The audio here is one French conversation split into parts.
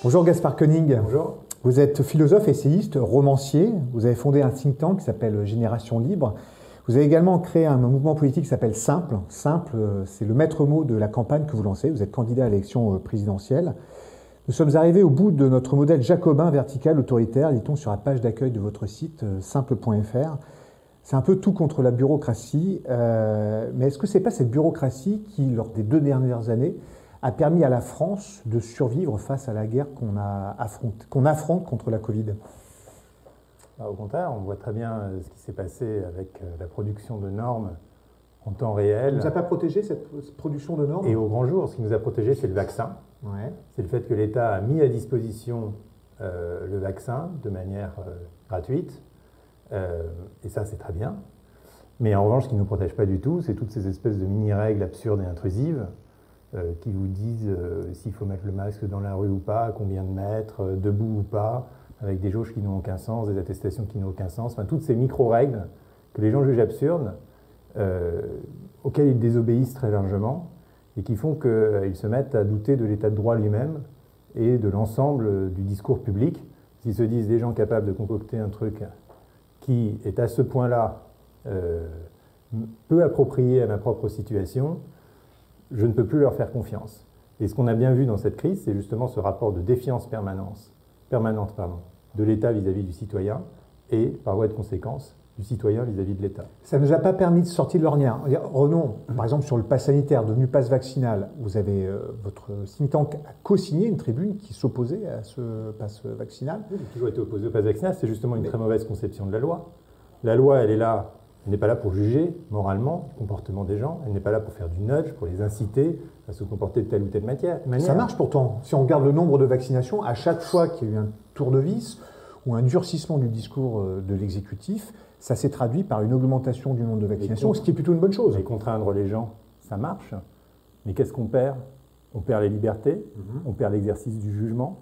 Bonjour Gaspard Koenig. Bonjour. Vous êtes philosophe, essayiste, romancier. Vous avez fondé un think tank qui s'appelle Génération Libre. Vous avez également créé un mouvement politique qui s'appelle Simple. Simple, c'est le maître mot de la campagne que vous lancez. Vous êtes candidat à l'élection présidentielle. Nous sommes arrivés au bout de notre modèle jacobin vertical autoritaire, lit-on sur la page d'accueil de votre site simple.fr. C'est un peu tout contre la bureaucratie. Mais est-ce que ce n'est pas cette bureaucratie qui, lors des 2 dernières années, a permis à la France de survivre face à la guerre qu'on affronte contre la Covid? Au contraire, on voit très bien ce qui s'est passé avec la production de normes en temps réel. Ça ne nous a pas protégé, cette production de normes? Et au grand jour, ce qui nous a protégé, c'est le vaccin. Ouais. C'est le fait que l'État a mis à disposition le vaccin de manière gratuite. Et ça, c'est très bien. Mais en revanche, ce qui ne nous protège pas du tout, c'est toutes ces espèces de mini-règles absurdes et intrusives qui vous disent s'il faut mettre le masque dans la rue ou pas, combien de mètres, debout ou pas, avec des jauges qui n'ont aucun sens, des attestations qui n'ont aucun sens, enfin toutes ces micro-règles que les gens jugent absurdes, auxquelles ils désobéissent très largement, et qui font qu'ils se mettent à douter de l'état de droit lui-même et de l'ensemble du discours public. S'ils se disent des gens capables de concocter un truc qui est à ce point-là peu approprié à ma propre situation, je ne peux plus leur faire confiance. Et ce qu'on a bien vu dans cette crise, c'est justement ce rapport de défiance permanente de l'État vis-à-vis du citoyen et, par voie de conséquence, du citoyen vis-à-vis de l'État. Ça ne nous a pas permis de sortir de l'ornière. Revenons, par exemple, sur le pass sanitaire, devenu pass vaccinal. Vous avez, votre think tank a co-signé une tribune qui s'opposait à ce pass vaccinal. Oui, j'ai toujours été opposé au pass vaccinal, c'est justement une très mauvaise conception de la loi. La loi, elle est là. Elle n'est pas là pour juger moralement le comportement des gens, elle n'est pas là pour faire du nudge, pour les inciter à se comporter de telle ou telle manière. Ça marche pourtant. Si on regarde le nombre de vaccinations, à chaque fois qu'il y a eu un tour de vis ou un durcissement du discours de l'exécutif, ça s'est traduit par une augmentation du nombre de vaccinations, ce qui est plutôt une bonne chose. Et contraindre les gens, ça marche. Mais qu'est-ce qu'on perd? On perd les libertés, on perd l'exercice du jugement,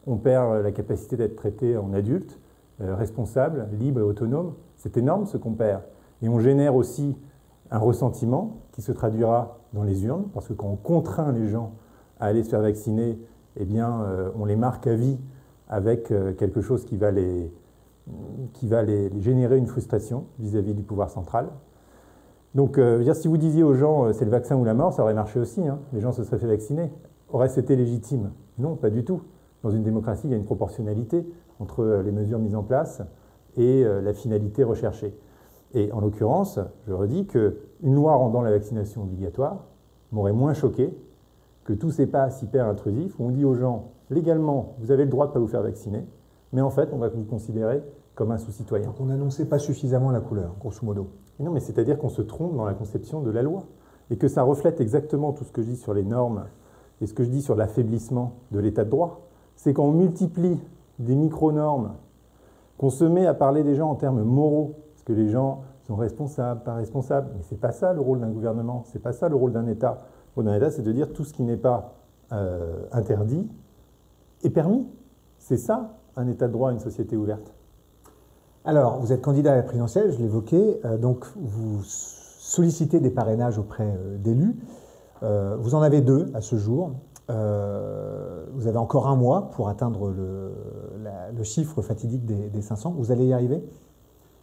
on perd la capacité d'être traité en adulte, responsable, libre et autonome. C'est énorme ce qu'on perd. Et on génère aussi un ressentiment qui se traduira dans les urnes, parce que quand on contraint les gens à aller se faire vacciner, eh bien, on les marque à vie avec quelque chose qui va les générer une frustration vis-à-vis du pouvoir central. Donc, si vous disiez aux gens c'est le vaccin ou la mort, ça aurait marché aussi, hein. Les gens se seraient fait vacciner. Aurait-ce été légitime? Non, pas du tout. Dans une démocratie, il y a une proportionnalité entre les mesures mises en place et la finalité recherchée. Et en l'occurrence, je redis qu'une loi rendant la vaccination obligatoire m'aurait moins choqué que tous ces passes hyper intrusifs où on dit aux gens, légalement, vous avez le droit de ne pas vous faire vacciner, mais en fait, on va vous considérer comme un sous-citoyen. Donc on n'annonçait pas suffisamment la couleur, grosso modo. Et non, mais c'est-à-dire qu'on se trompe dans la conception de la loi, et que ça reflète exactement tout ce que je dis sur les normes et ce que je dis sur l'affaiblissement de l'état de droit. C'est quand on multiplie des micro-normes, qu'on se met à parler des gens en termes moraux, parce que les gens sont responsables, pas responsables. Mais ce n'est pas ça le rôle d'un gouvernement, ce n'est pas ça le rôle d'un État. Le rôle d'un État, c'est de dire tout ce qui n'est pas interdit est permis. C'est ça, un État de droit, une société ouverte. Alors, vous êtes candidat à la présidentielle, je l'évoquais, donc vous sollicitez des parrainages auprès d'élus. Vous en avez 2 à ce jour. Vous avez encore 1 mois pour atteindre le chiffre fatidique des 500. Vous allez y arriver?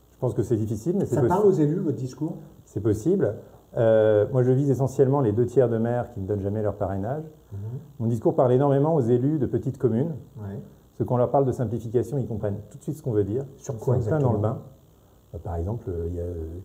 Je pense que c'est difficile, mais c'est possible. Ça parle aux élus, votre discours? C'est possible. Moi, je vise essentiellement les 2/3 de maires qui ne donnent jamais leur parrainage. Mon discours parle énormément aux élus de petites communes. Ouais. Parce que quand on leur parle de simplification, ils comprennent tout de suite ce qu'on veut dire. Sur quoi exactement? Plein dans le bain. Par exemple,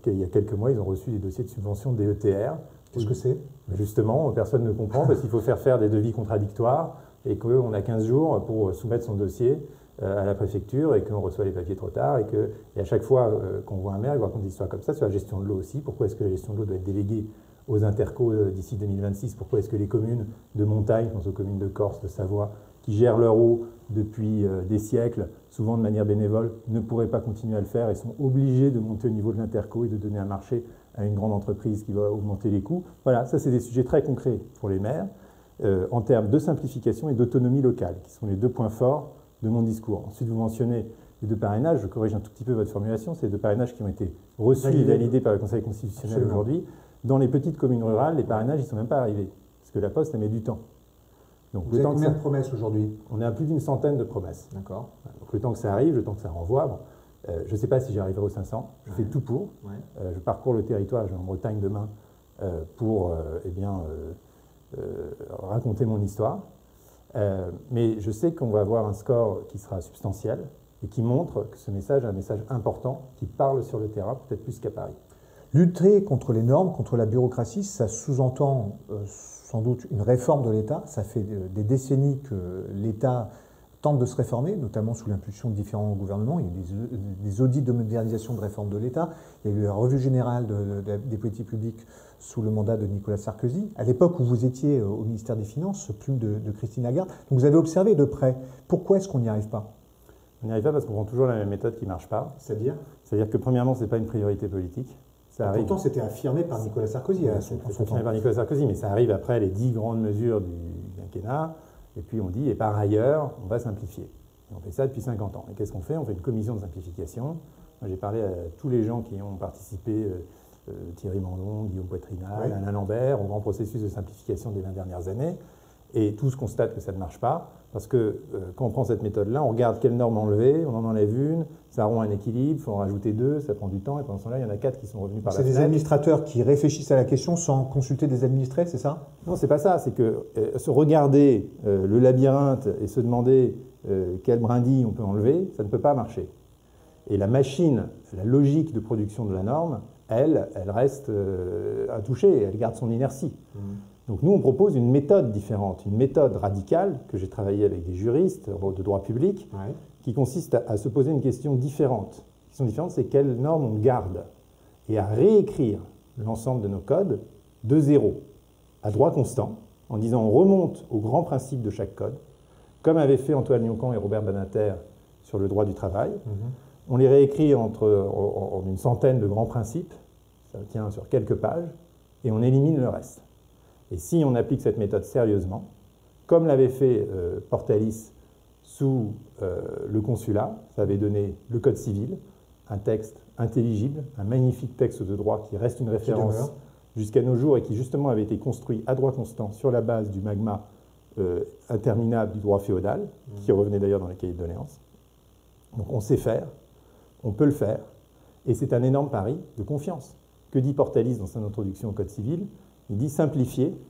il y a quelques mois, ils ont reçu des dossiers de subvention DETR. Qu'est-ce que c'est? Justement, personne ne comprend parce qu'il faut faire des devis contradictoires et qu'on a 15 jours pour soumettre son dossier à la préfecture et qu'on reçoit les papiers trop tard et à chaque fois qu'on voit un maire, il va raconter des histoires comme ça sur la gestion de l'eau aussi. Pourquoi est-ce que la gestion de l'eau doit être déléguée aux intercos d'ici 2026? Pourquoi est-ce que les communes de montagne, je pense aux communes de Corse, de Savoie, qui gèrent leur eau depuis des siècles, souvent de manière bénévole, ne pourraient pas continuer à le faire et sont obligés de monter au niveau de l'interco et de donner un marché à une grande entreprise qui va augmenter les coûts? Voilà, ça c'est des sujets très concrets pour les maires en termes de simplification et d'autonomie locale, qui sont les 2 points forts de mon discours. Ensuite, vous mentionnez les 2 parrainages, je corrige un tout petit peu votre formulation, c'est les 2 parrainages qui ont été reçus et validés par le Conseil constitutionnel aujourd'hui. Dans les petites communes rurales, les parrainages, ils ne sont même pas arrivés, parce que la Poste, elle met du temps. Donc, vous avez combien de promesses aujourd'hui? On est à plus d'une centaine de promesses. D'accord. Donc le temps que ça arrive, le temps que ça renvoie, bon, je ne sais pas si j'y arriverai aux 500, je fais tout pour. Je parcours le territoire, je vais en Bretagne demain pour raconter mon histoire. Mais je sais qu'on va avoir un score qui sera substantiel et qui montre que ce message est un message important qui parle sur le terrain, peut-être plus qu'à Paris. Lutter contre les normes, contre la bureaucratie, ça sous-entend sans doute une réforme de l'État. Ça fait des décennies que l'État tente de se réformer, notamment sous l'impulsion de différents gouvernements. Il y a eu des audits de modernisation de réforme de l'État. Il y a eu la revue générale des politiques publiques sous le mandat de Nicolas Sarkozy. À l'époque où vous étiez au ministère des Finances, plume de Christine Lagarde. Donc vous avez observé de près. Pourquoi est-ce qu'on n'y arrive pas? On n'y arrive pas parce qu'on prend toujours la même méthode qui ne marche pas. C'est-à-dire? C'est-à-dire que premièrement, ce n'est pas une priorité politique. Pourtant, c'était affirmé par Nicolas Sarkozy. C'est affirmé par Nicolas Sarkozy, mais ça arrive après les 10 grandes mesures du quinquennat. Et puis on dit, et par ailleurs, on va simplifier. Et on fait ça depuis 50 ans. Et qu'est-ce qu'on fait? On fait une commission de simplification. Moi, j'ai parlé à tous les gens qui ont participé, Thierry Mandon, Guillaume Poitrinal, Alain Lambert, au grand processus de simplification des 20 dernières années. Et tous constatent que ça ne marche pas, parce que quand on prend cette méthode-là, on regarde quelles normes enlever, on en enlève une, ça rompt un équilibre, il faut en rajouter 2, ça prend du temps, et pendant ce temps-là, il y en a 4 qui sont revenus par la fenêtre. C'est des administrateurs qui réfléchissent à la question sans consulter des administrés, c'est ça? Non, c'est pas ça, c'est que se regarder le labyrinthe et se demander quelle brindille on peut enlever, ça ne peut pas marcher. Et la machine, la logique de production de la norme, elle reste intouchée, elle garde son inertie. Donc nous, on propose une méthode différente, une méthode radicale, que j'ai travaillé avec des juristes de droit public, qui consiste à se poser une question différente. La question différente, c'est quelles normes on garde, et à réécrire l'ensemble de nos codes de zéro, à droit constant, en disant on remonte aux grands principes de chaque code, comme avaient fait Antoine Lyon-Caen et Robert Badinter sur le droit du travail. On les réécrit en une centaine de grands principes, ça tient sur quelques pages, et on élimine le reste. Et si on applique cette méthode sérieusement, comme l'avait fait Portalis sous le consulat, ça avait donné le Code civil, un texte intelligible, un magnifique texte de droit qui reste une référence jusqu'à nos jours et qui justement avait été construit à droit constant sur la base du magma interminable du droit féodal, qui revenait d'ailleurs dans les cahiers de doléances. Donc on sait faire, on peut le faire, et c'est un énorme pari de confiance. Que dit Portalis dans son introduction au Code civil? Il dit simplifier,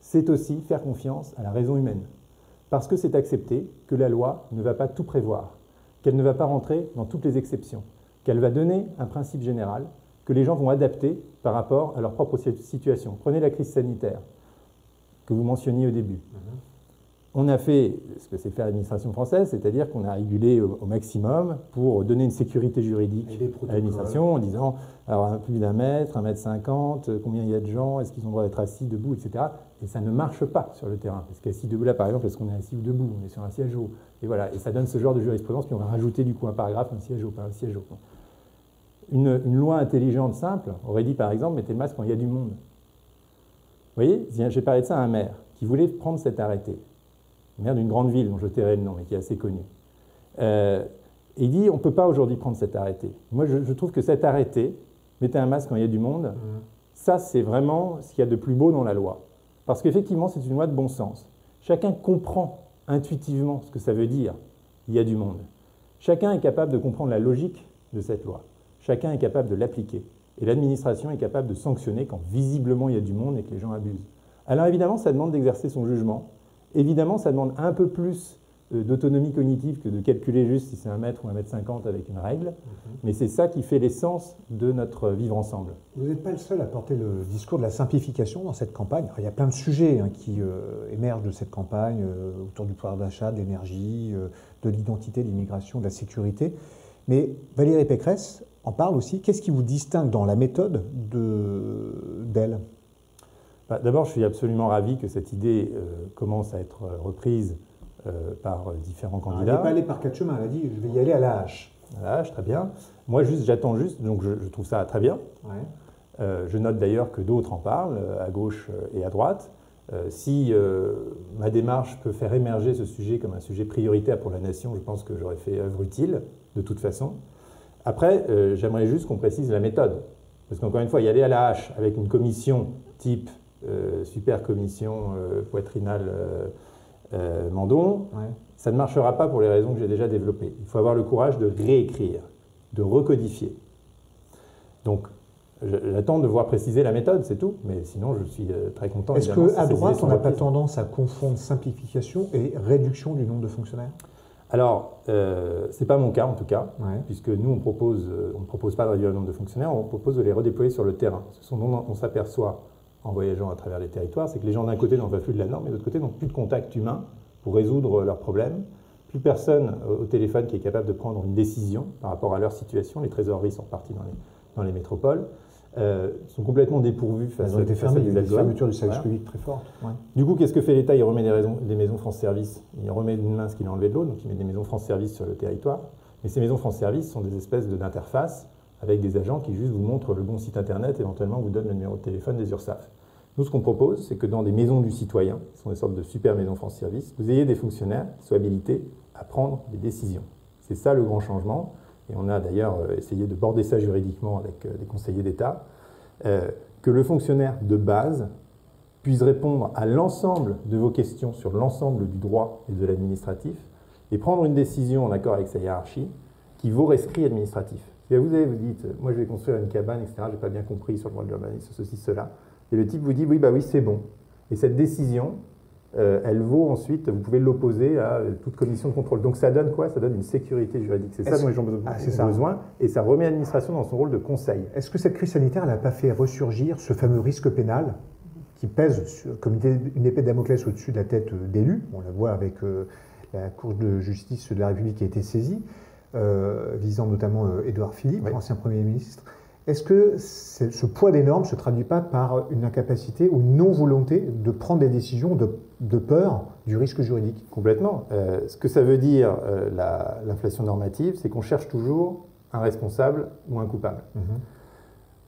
c'est aussi faire confiance à la raison humaine. Parce que c'est accepter que la loi ne va pas tout prévoir, qu'elle ne va pas rentrer dans toutes les exceptions, qu'elle va donner un principe général que les gens vont adapter par rapport à leur propre situation. Prenez la crise sanitaire que vous mentionniez au début. On a fait ce que c'est faire l'administration française, c'est-à-dire qu'on a régulé au maximum pour donner une sécurité juridique à l'administration en disant alors plus d'1 mètre, 1,50 m, combien il y a de gens, est-ce qu'ils ont le droit d'être assis, debout, etc. Et ça ne marche pas sur le terrain. Parce qu'assis debout là, par exemple, est-ce qu'on est assis ou debout? On est sur un siège haut. Et voilà, et ça donne ce genre de jurisprudence, puis on va rajouter du coup un paragraphe, un siège haut, pas un siège haut. Une loi intelligente, simple, aurait dit par exemple, mettez le masque quand il y a du monde. Vous voyez, j'ai parlé de ça à un maire qui voulait prendre cet arrêté. Maire d'une grande ville dont je tairai le nom, mais qui est assez connu. Il dit, on ne peut pas aujourd'hui prendre cet arrêté. Moi, je trouve que cet arrêté, mettez un masque quand il y a du monde, ça, c'est vraiment ce qu'il y a de plus beau dans la loi. Parce qu'effectivement, c'est une loi de bon sens. Chacun comprend intuitivement ce que ça veut dire, il y a du monde. Chacun est capable de comprendre la logique de cette loi. Chacun est capable de l'appliquer. Et l'administration est capable de sanctionner quand visiblement il y a du monde et que les gens abusent. Alors évidemment, ça demande d'exercer son jugement. Évidemment, ça demande un peu plus d'autonomie cognitive que de calculer juste si c'est 1 mètre ou 1,50 m avec une règle. Mais c'est ça qui fait l'essence de notre vivre ensemble. Vous n'êtes pas le seul à porter le discours de la simplification dans cette campagne. Alors, il y a plein de sujets qui émergent de cette campagne, autour du pouvoir d'achat, de l'énergie, de l'identité, de l'immigration, de la sécurité. Mais Valérie Pécresse en parle aussi. Qu'est-ce qui vous distingue dans la méthode d'elle? D'abord, je suis absolument ravi que cette idée commence à être reprise par différents candidats. Elle n'est pas allée par 4 chemins, elle a dit « je vais y aller à la hache ». À la hache, très bien. Moi, j'attends juste, donc je trouve ça très bien. Je note d'ailleurs que d'autres en parlent, à gauche et à droite. Si ma démarche peut faire émerger ce sujet comme un sujet prioritaire pour la nation, je pense que j'aurais fait œuvre utile, de toute façon. Après, j'aimerais juste qu'on précise la méthode. Parce qu'encore une fois, y aller à la hache avec une commission type super commission Poitrinal, Mandon, Ouais. ça ne marchera pas pour les raisons que j'ai déjà développées. Il faut avoir le courage de réécrire, de recodifier. Donc, j'attends de voir préciser la méthode, c'est tout. Mais sinon, je suis très content. Est-ce qu'à droite, on n'a pas tendance à confondre simplification et réduction du nombre de fonctionnaires? Alors, ce n'est pas mon cas en tout cas, Ouais. puisque nous, on ne propose pas de réduire le nombre de fonctionnaires, on propose de les redéployer sur le terrain. Ce dont on s'aperçoit en voyageant à travers les territoires, c'est que les gens d'un côté n'en peuvent plus de la norme, et de l'autre côté n'ont plus de contact humain pour résoudre leurs problèmes. Plus personne au téléphone qui est capable de prendre une décision par rapport à leur situation. Les trésoreries sont reparties dans les métropoles. Sont complètement dépourvus face Elles ont été fermées, il y a eu des algorithmes. fermetures du service Voilà. public très fortes. Ouais. Du coup, qu'est-ce que fait l'État? Il remet des maisons France Service. Il remet d'une main ce qu'il a enlevé de l'autre, donc il met des maisons France Service sur le territoire. Mais ces maisons France Service sont des espèces d'interfaces avec des agents qui juste vous montrent le bon site internet, éventuellement vous donnent le numéro de téléphone des URSSAF. Nous, ce qu'on propose, c'est que dans des maisons du citoyen, qui sont des sortes de super maisons France Service, vous ayez des fonctionnaires qui soient habilités à prendre des décisions. C'est ça le grand changement. Et on a d'ailleurs essayé de border ça juridiquement avec des conseillers d'État. Que le fonctionnaire de base puisse répondre à l'ensemble de vos questions sur l'ensemble du droit et de l'administratif et prendre une décision en accord avec sa hiérarchie qui vaut rescrit administratif. Si vous dites, moi je vais construire une cabane, etc., je n'ai pas bien compris sur le droit de l'urbanisme, ceci, cela, et le type vous dit, oui, bah oui, c'est bon. Et cette décision, elle vaut ensuite, vous pouvez l'opposer à toute commission de contrôle. Donc ça donne quoi? Ça donne une sécurité juridique. C'est ça dont les gens ont besoin, et ça remet l'administration dans son rôle de conseil. Est-ce que cette crise sanitaire n'a pas fait ressurgir ce fameux risque pénal qui pèse comme une épée de Damoclès au-dessus de la tête d'élus? On la voit avec la Cour de justice de la République qui a été saisie, visant notamment Édouard Philippe, Oui. ancien Premier ministre. Est-ce que ce poids des normes ne se traduit pas par une incapacité ou une non-volonté de prendre des décisions de peur du risque juridique? Complètement. Ce que ça veut dire, l'inflation normative, c'est qu'on cherche toujours un responsable ou un coupable.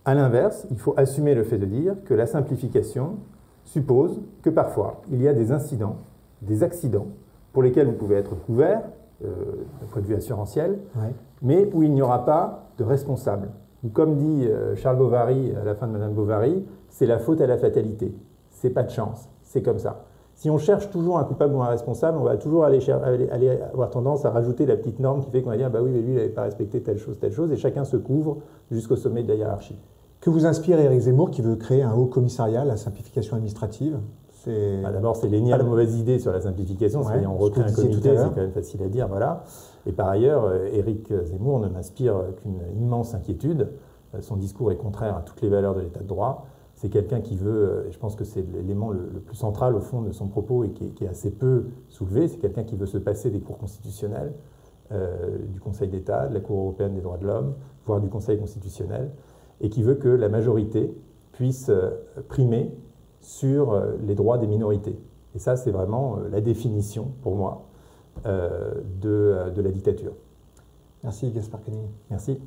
À l'inverse, il faut assumer le fait de dire que la simplification suppose que parfois, il y a des incidents, des accidents, pour lesquels vous pouvez être couvert, d'un point de vue assurantiel, Ouais. mais où il n'y aura pas de responsable. Ou comme dit Charles Bovary à la fin de Madame Bovary, c'est la faute à la fatalité. C'est pas de chance, c'est comme ça. Si on cherche toujours un coupable ou un responsable, on va toujours aller avoir tendance à rajouter la petite norme qui fait qu'on va dire bah oui, mais lui, il n'avait pas respecté telle chose, et chacun se couvre jusqu'au sommet de la hiérarchie. Que vous inspire Éric Zemmour qui veut créer un haut commissariat à la simplification administrative? D'abord, c'est l'énième mauvaise idée sur la simplification, Ouais, c'est-à-dire on recrée un ce que vous disiez tout comité, à c'est l'heure. quand même facile à dire, voilà. Et par ailleurs, Éric Zemmour ne m'inspire qu'une immense inquiétude. Son discours est contraire à toutes les valeurs de l'état de droit. C'est quelqu'un qui veut, et je pense que c'est l'élément le plus central au fond de son propos et qui est assez peu soulevé, c'est quelqu'un qui veut se passer des cours constitutionnels, du Conseil d'État, de la Cour européenne des droits de l'homme, voire du Conseil constitutionnel, et qui veut que la majorité puisse primer sur les droits des minorités. Et ça, c'est vraiment la définition, pour moi, de la dictature. Merci Gaspard Koenig. Merci.